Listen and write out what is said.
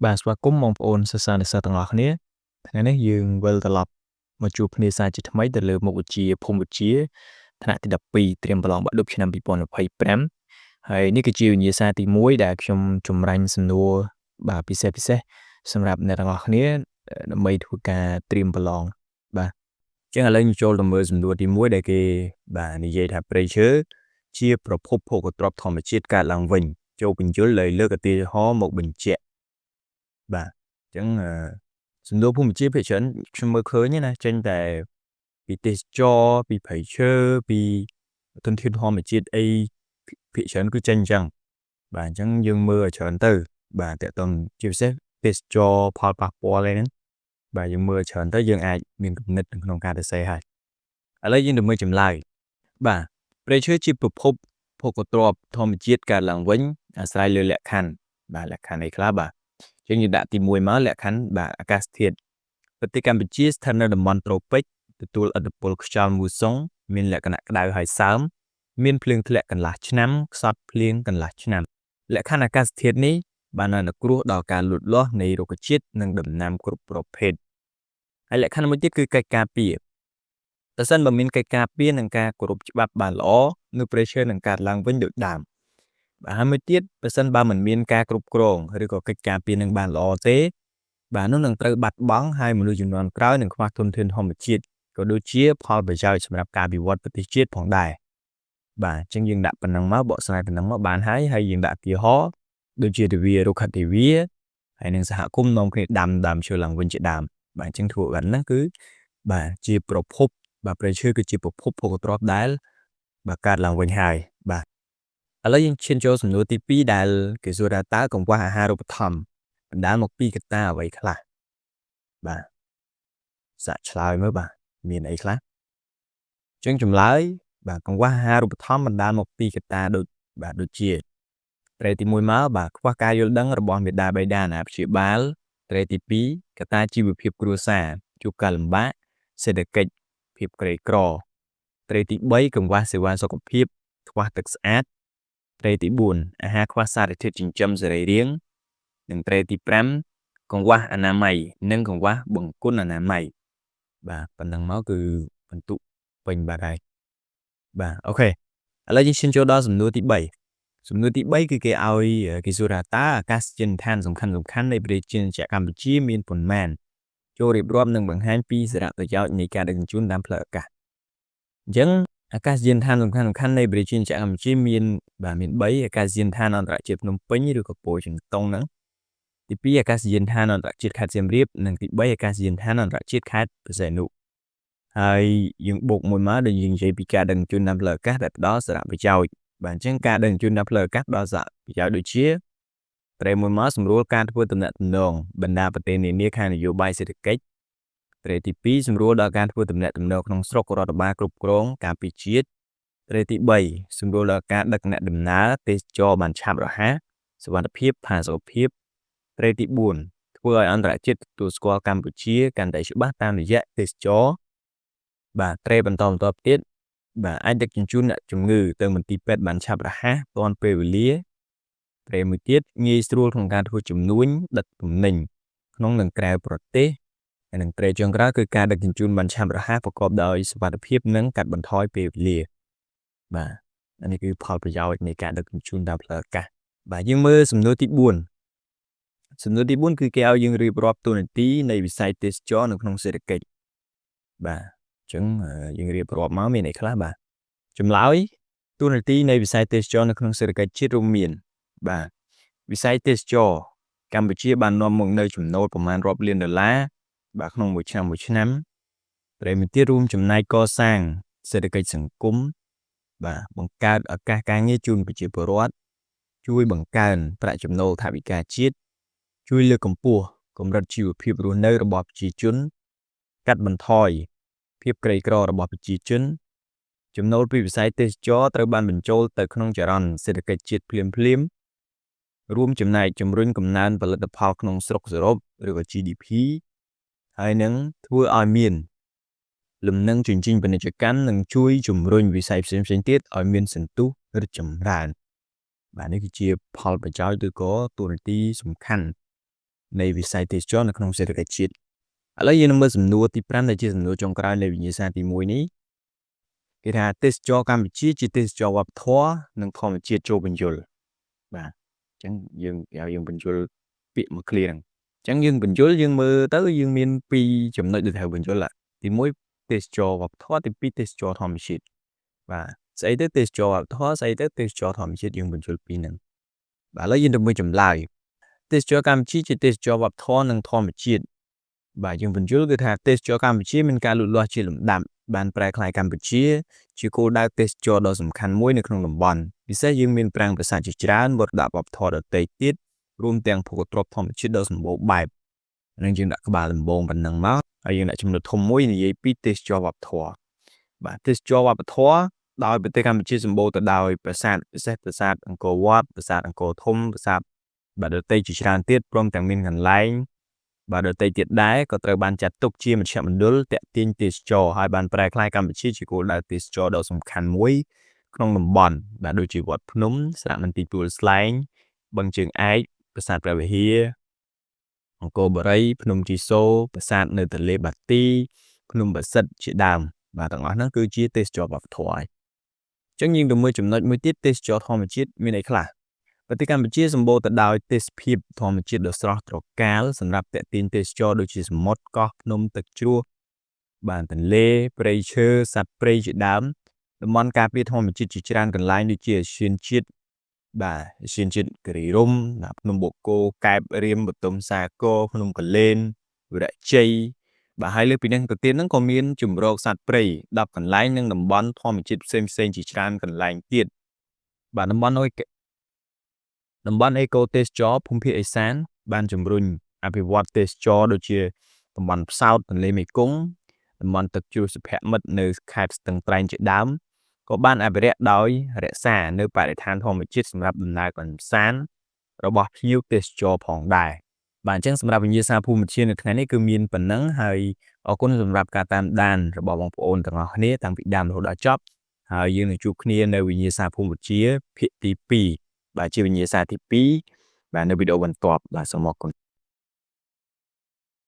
បាទស្វាគមន៍បងប្អូនសិស្សានុសិស្សទាំងអស់គ្នាថ្ងៃនេះយើងវិលត្រឡប់មកជួបគ្នាសារជាថ្មីទៅលើមុខវិជ្ជាភូមិវិទ្យាថ្នាក់ទី12ត្រៀមប្រឡងបាក់ឌុបឆ្នាំ2025ហើយនេះគឺជាវិញ្ញាសាទី1ដែលខ្ញុំចម្រាញ់សំណួរបាទពិសេសសម្រាប់អ្នកទាំងអស់គ្នាដើម្បីធ្វើការត្រៀមប្រឡងបាទអញ្ចឹងឥឡូវយើងចូលទៅមើលសំណួរទី1ដែលគេបាទនិយាយថាព្រៃឈើជាប្រភពភោគទ្រព្យធម្មជាតិកើតឡើងវិញចូលបញ្យលលើកឧទាហរណ៍មកបញ្ជាក់បាទអញ្ចឹងសំណួរភូមិវិទ្យាភាគច្រើនខ្ញុំមើលឃើញណាចេញតែពីទេសចរពីព្រៃឈើពីទុនធានធម្មជាតិអីភាគច្រើនគឺចេញអញ្ចឹងបាទអញ្ចឹងយើងមើលឲ្យច្រើនទៅបាទតើតើជាពិសេសទេសចរផលប៉ះពាល់អីហ្នឹងបាទយើងមើលច្រើនទៅយើងអាចមានគំនិតក្នុងការទៅសេហើយឥឡូវយើងទៅមើលចម្លើយបាទព្រៃឈើជាប្រភពភោគទ្រព្យធម្មជាតិកើតឡើងវិញអាស្រ័យលើលក្ខខណ្ឌបាទលក្ខខណ្ឌអីខ្លះបាទជាងយើងដាក់ទី1មកលក្ខខណ្ឌបាទអាកាសធាតុប្រទេសកម្ពុជាស្ថិតនៅតំបន់ត្រូពិកទទួលឥទ្ធិពលខ្យល់មូសុងមានលក្ខណៈក្តៅហើយសើមមានភ្លៀងធ្លាក់កន្លះឆ្នាំខ្សត់ភ្លៀងកន្លះឆ្នាំលក្ខខណ្ឌអាកាសធាតុនេះបានអនុគ្រោះដល់ការលូតលាស់នៃរុក្ខជាតិនិងដំណាំគ្រប់ប្រភេទហើយលក្ខខណ្ឌមួយទៀតគឺកិច្ចការពារប្រសិនបើមានកិច្ចការពារនិងការគោរពច្បាប់បានល្អនៅព្រៃឈើនឹងកើតឡើងវិញដូចដើមបាទហើយមួយទៀតប្រសិនបើមិនមានការគ្រប់គ្រងឬក៏កិច្ចការពារនឹងបានល្អទេបាទនោះនឹងត្រូវបាត់បង់ហើយមនុស្សជំនាន់ក្រោយនឹងខ្វះធនធានធម្មជាតិក៏ដូចជាផលប្រយោជន៍សម្រាប់ការវិវត្តប្រទេសជាតិផងដែរបាទអញ្ចឹងយើងដាក់ប៉ុណ្ណឹងមកបកស្រាយប៉ុណ្ណឹងមកបានហើយយើងដាក់ឧទាហរណ៍ដូចជាទិវារុក្ខទិវាហើយនឹងសហគមន៍នាំគ្នាដាំដើមឈើឡើងវិញជាដើមបាទអញ្ចឹងធ្វើបានហ្នឹងគឺបាទជាប្រភពបាទព្រៃឈើគឺជាប្រភពភោគទ្រព្យដែលបាទកើតឡើងវិញហើយបាទឥឡូវយើងឈានចូលសំណួរទី2ដែលគេសួរថាតើកង្វះអាហារូបត្ថម្ភបណ្ដាលមកពីកត្តាអ្វីខ្លះបាទសាកឆ្លើយមើលបាទមានអីខ្លះអញ្ចឹងចម្លើយបាទកង្វះអាហារូបត្ថម្ភបណ្ដាលមកពីកត្តាដូចជាត្រីទី1មកបាទខ្វះការយល់ដឹងរបស់មេដាបេដាអាណាព្យាបាលត្រីទី2កត្តាជីវភាពគ្រួសារជួបការលំបាកសេដ្ឋកិច្ចភាពក្រីក្រត្រីទី3កង្វះសេវាសុខភាពខ្វះទឹកស្អាតត្រីទី4អាហារខ្វះសារធាតុចិញ្ចឹមសរីរាង្គនិងត្រីទី5កង្វះអនាម័យនិងកង្វះបង្គន់អនាម័យបាទប៉ុណ្ណឹងមកគឺបន្ទុកពេញបាត់ហើយបាទអូខេឥឡូវយើងឈានចូលដល់សំណួរទី3សំណួរទី3គឺគេឲ្យគេសួរថាតើអាកាសយានដ្ឋានសំខាន់នៃប្រជាជាតិកម្ពុជាមានប៉ុន្មានចូលរៀបរាប់និងបង្ហាញពីសារៈប្រយោជន៍នៃការដឹកជញ្ជូនតាមផ្លូវអាកាសអញ្ចឹងអាកាសយានដ្ឋានសំខាន់នៃប្រជាជាតិកម្ពុជាមាន3អាកាសយានដ្ឋានអន្តរជាតិភ្នំពេញឬក៏ពោធិ៍ចិនតុងហ្នឹងទី2អាកាសយានដ្ឋានអន្តរជាតិខេត្តសៀមរាបនិងទី3អាកាសយានដ្ឋានអន្តរជាតិខេត្តបរសៃនុហើយយើងបូកមួយមកដែលយើងនិយាយពីការដឹកជញ្ជូនតាមផ្លូវអាកាសដែលផ្ដល់សារៈប្រយោជន៍បាទអញ្ចឹងការដឹកជញ្ជូនតាមផ្លូវអាកាសផ្ដល់សារៈប្រយោជន៍ដូចជាត្រីមួយមកសម្រួលការធ្វើទំនាក់ទំនងបណ្ដាប្រទេសនានាខាងនយោបាយសេដ្ឋកិច្ចត្រីទី2សម្រួលដល់ការធ្វើទំនាក់ទំនងក្នុងស្រុករដ្ឋបាលគ្រប់គ្រងការពារជាតិត្រីទី3សម្រួលដល់ការដឹកអ្នកដំណើរទេសចរបានឆាប់រហ័សសុវត្ថិភាពផាសុកភាពត្រីទី4ធ្វើឲ្យអន្តរជាតិទទួលស្គាល់កម្ពុជាកាន់តែច្បាស់តាមរយៈទេសចរបាទត្រីបន្តទៀតបាទអាចដឹកជញ្ជូនអ្នកជំងឺទៅមន្ទីរពេទ្យបានឆាប់រហ័សទាន់ពេលវេលាត្រីមួយទៀតងាយស្រួលក្នុងការធ្វើជំនួញដឹកទំនិញក្នុងនិងក្រៅប្រទេសហើយនឹងត្រីចុងក្រោយគឺការដឹកជញ្ជូនបានឆាប់រហ័សប្រកបដោយសុវត្ថិភាពនិងកាត់បន្ថយពេលវេលាបាទអានេះគឺផលប្រយោជន៍នៃការដឹកជញ្ជូនតាមផ្លូវអាកាសបាទយើងមើលសំណួរទី4សំណួរទី4គឺគេឲ្យយើងរៀបរាប់តួនាទីនៃវិស័យទេសចរនៅក្នុងសេដ្ឋកិច្ចបាទអញ្ចឹងយើងរៀបរាប់មកមានអីខ្លះបាទចម្លើយតួនាទីនៃវិស័យទេសចរនៅក្នុងសេដ្ឋកិច្ចជាតិរួមមានបាទវិស័យទេសចរកម្ពុជាបាននាំមកនៅចំណូលប្រមាណរាប់លានដុល្លារបាទក្នុងមួយឆ្នាំត្រីមួយទៀតរួមចំណែកកសាងសេដ្ឋកិច្ចសង្គមបាទបង្កើតឱកាសការងារជូនប្រជាពលរដ្ឋជួយបង្កើនប្រាក់ចំណូលថវិកាជាតិជួយលើកកម្ពស់កម្រិតជីវភាពរស់នៅរបស់ប្រជាជនកាត់បន្ថយភាពក្រីក្ររបស់ប្រជាជនចំណូលពីវិស័យទេសចរត្រូវបានបញ្ចូលទៅក្នុងចរន្តសេដ្ឋកិច្ចជាតិភ្លាមរួមចំណែកជំរុញកំណើនផលិតផលក្នុងស្រុកសរុបឬក៏ GDP ហើយនឹងធ្វើឲ្យមានលំនឹងជញ្ជីងពាណិជ្ជកម្មនិងជួយជំរុញវិស័យផ្សេងៗទៀតឲ្យមានសន្ទុះឬចម្រើនបាទនេះគឺជាផលប្រយោជន៍ឬក៏តួនាទីសំខាន់ នៃវិស័យទេសចរណ៍នៅក្នុងសេដ្ឋកិច្ចជាតិឥឡូវយើងនឹងមើលសំណួរទី5ដែលជាសំណួរចុងក្រោយនៃវិញ្ញាសាទី1នេះគេថាទេសចរកម្ពុជាជាទេសចរវប្បធម៌និងធម្មជាតិចូលបញ្យលបាទអញ្ចឹងយើងបញ្យលពាក្យមួយឃ្លាហ្នឹងអញ្ចឹងយើងបញ្យលយើងមើលទៅយើងមាន2ចំណុចដែលត្រូវបញ្យលទី1ទេសចរវប្បធម៌ទី2ទេសចរធម្មជាតិបាទស្អីទៅទេសចរវប្បធម៌ស្អីទៅទេសចរធម្មជាតិយើងបញ្យលពីរហ្នឹងបាទឥឡូវយើងទៅមើលចម្លើយទេសចរកម្ពុជាជាទេសចរវប្បធម៌និងធម្មជាតិបាទយើងបញ្យល់គឺថាទេសចរកម្ពុជាមានការលូតលាស់ជាលំដាប់បានប្រែក្លាយកម្ពុជាជាគោលដៅទេសចរដ៏សំខាន់មួយនៅក្នុងតំបន់ពិសេសយើងមានប្រាង្គប្រាសាទជាច្រើនមរតកវប្បធម៌ដទៃទៀតរួមទាំងភូមិទ្រព្យធម្មជាតិដ៏សម្បូរបែបនឹងយើងដាក់ក្បាលដំបងប៉ុណ្ណឹងមកហើយយើងដាក់ចំណុចធំមួយនិយាយពីទេសចរវប្បធម៌បាទទេសចរវប្បធម៌ដោយប្រទេសកម្ពុជាសម្បូរទៅដោយប្រាសាទពិសេសប្រាសាទអង្គរវត្តប្រាសាទអង្គរធំប្រាសាទបាទដទៃជាច្រើនទៀតព្រមទាំងមានកន្លែងបាទដទៃទៀតដែរក៏ត្រូវបានចាត់ទុកជាមជ្ឈមណ្ឌលតាក់ទាញទេសចរហើយបានប្រែក្លាយកម្ពុជាជាគោលដៅទេសចរដ៏សំខាន់មួយក្នុងតំបន់បាទដូចជាវត្តភ្នំសារមន្ទីរទួលស្លែងបឹងជើងឯកប្រាសាទព្រះវិហារអង្គរបុរីភ្នំជីសូរប្រាសាទនៅទន្លេបាទីភ្នំបសិទ្ធជាដើមបាទទាំងអស់ហ្នឹងគឺជាទេសចរវប្បធម៌ហើយអញ្ចឹងយើងទៅមើលចំណុចមួយទៀតទេសចរធម្មជាតិមានអីខ្លះប្រទេសកម្ពុជាសម្បូរទៅដោយទេសភាពធម្មជាតិដ៏ស្រស់ត្រកាលសម្រាប់ទាក់ទាញទេសចរដូចជាសមុទ្រកោះភ្នំទឹកជ្រោះបានទន្លេព្រៃឈើសត្វព្រៃជាដើមតំបន់ការពារធម្មជាតិជាច្រើនកន្លែងដូចជាឧទ្យានជាតិបាទឧទ្យានជាតិគិរីរម្យភ្នំបូកគោកែបរៀមបតុមសាគរភ្នំកលែនវិរៈជ័យបាទហើយលើពីនេះទៅទៀតហ្នឹងក៏មានជំរកសត្វព្រៃ10កន្លែងនិងតំបន់ធម្មជាតិផ្សេងៗជាច្រើនកន្លែងទៀតបាទតំបន់អេកូទេសចរភូមិភាគឦសានបានជំរុញអភិវឌ្ឍទេសចរដូចជាតំបន់ផ្សោតទន្លេមេគង្គតំបន់ទឹកជ្រោះសុភមិត្តនៅខេត្តស្ទឹងត្រែងជាដើមក៏បានអភិរក្សដោយរក្សានៅបរិស្ថានធម្មជាតិសម្រាប់ដំណើរកម្សាន្តរបស់ភ្ញៀវទេសចរផងដែរបាទអញ្ចឹងសម្រាប់វិញ្ញាសាភូមិវិទ្យានៅថ្ងៃនេះគឺមានប៉ុណ្ណឹងហើយអរគុណសម្រាប់ការតាមដានរបស់បងប្អូនទាំងអស់គ្នាតាំងពីដើមរហូតដល់ចប់ហើយយើងនឹងជួបគ្នានៅវិញ្ញាសាភូមិវិទ្យាភាគទី2បាទជាវិញ្ញាសាទី2បាទនៅវីដេអូបន្ទាប់បាទសូមអរគុណ